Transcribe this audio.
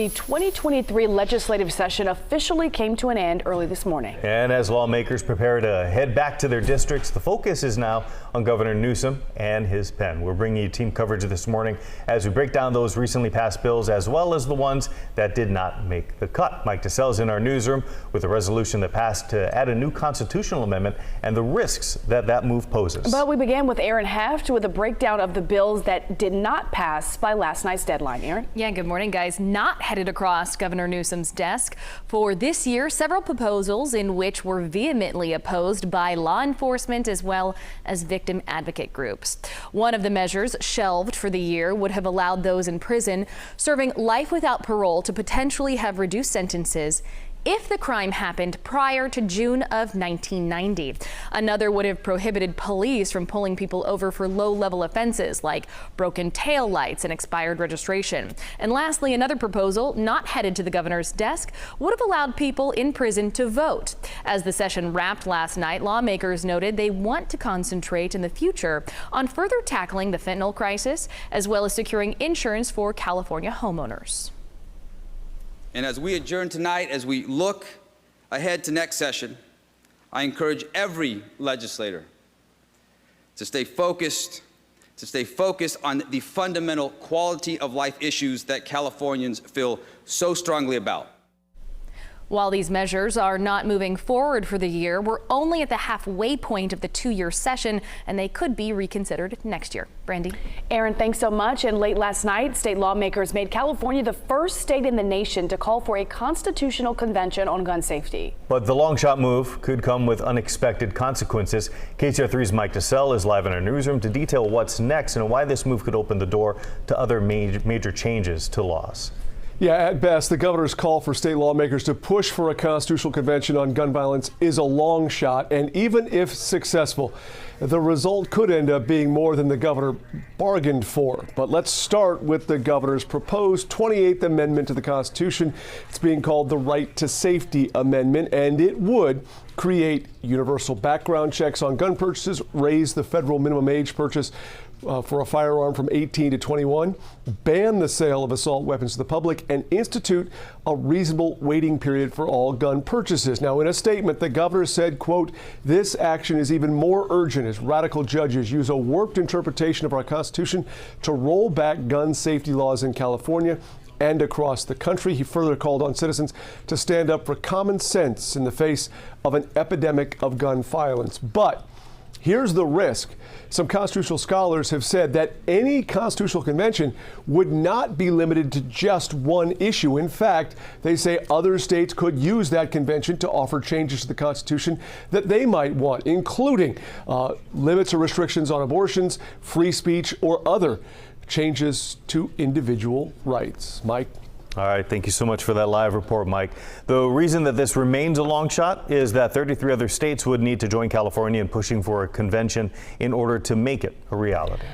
the 2023 legislative session officially came to an end early this morning. And as lawmakers prepare to head back to their districts, the focus is now on Governor Newsom and his pen. We're bringing you team coverage this morning as we break down those recently passed bills as well as the ones that did not make the cut. Mike DeSalle is in our newsroom with a resolution that passed to add a new constitutional amendment and the risks that move poses. But we began with Aaron Heft with a breakdown of the bills that did not pass by last night's deadline. Aaron? Yeah, good morning, guys. Not headed across Governor Newsom's desk for this year. Several proposals in which were vehemently opposed by law enforcement as well as victim advocate groups. One of the measures shelved for the year would have allowed those in prison serving life without parole to potentially have reduced sentences if the crime happened prior to June of 1990. Another would have prohibited police from pulling people over for low-level offenses like broken tail lights and expired registration. And lastly, another proposal not headed to the governor's desk would have allowed people in prison to vote. As the session wrapped last night, lawmakers noted they want to concentrate in the future on further tackling the fentanyl crisis as well as securing insurance for California homeowners. And as we adjourn tonight, as we look ahead to next session, I encourage every legislator to stay focused on the fundamental quality of life issues that Californians feel so strongly about. While these measures are not moving forward for the year, we're only at the halfway point of the two-year session, and they could be reconsidered next year. Brandy? Aaron, thanks so much. And late last night, state lawmakers made California the first state in the nation to call for a constitutional convention on gun safety. But the long shot move could come with unexpected consequences. KCR3's Mike DeSalle is live in our newsroom to detail what's next and why this move could open the door to other major changes to laws. Yeah, at best, the governor's call for state lawmakers to push for a constitutional convention on gun violence is a long shot, and even if successful, the result could end up being more than the governor bargained for. But let's start with the governor's proposed 28th Amendment to the Constitution. It's being called the Right to Safety Amendment, and it would create universal background checks on gun purchases, raise the federal minimum age purchase for a firearm from 18 to 21, ban the sale of assault weapons to the public, and institute a reasonable waiting period for all gun purchases. Now, in a statement, the governor said, quote, "This action is even more urgent as radical judges use a warped interpretation of our Constitution to roll back gun safety laws in California and across the country." He further called on citizens to stand up for common sense in the face of an epidemic of gun violence. But here's the risk. Some constitutional scholars have said that any constitutional convention would not be limited to just one issue. In fact, they say other states could use that convention to offer changes to the Constitution that they might want, including limits or restrictions on abortions, free speech, or other changes to individual rights. Mike? All right, thank you so much for that live report, Mike. The reason that this remains a long shot is that 33 other states would need to join California in pushing for a convention in order to make it a reality.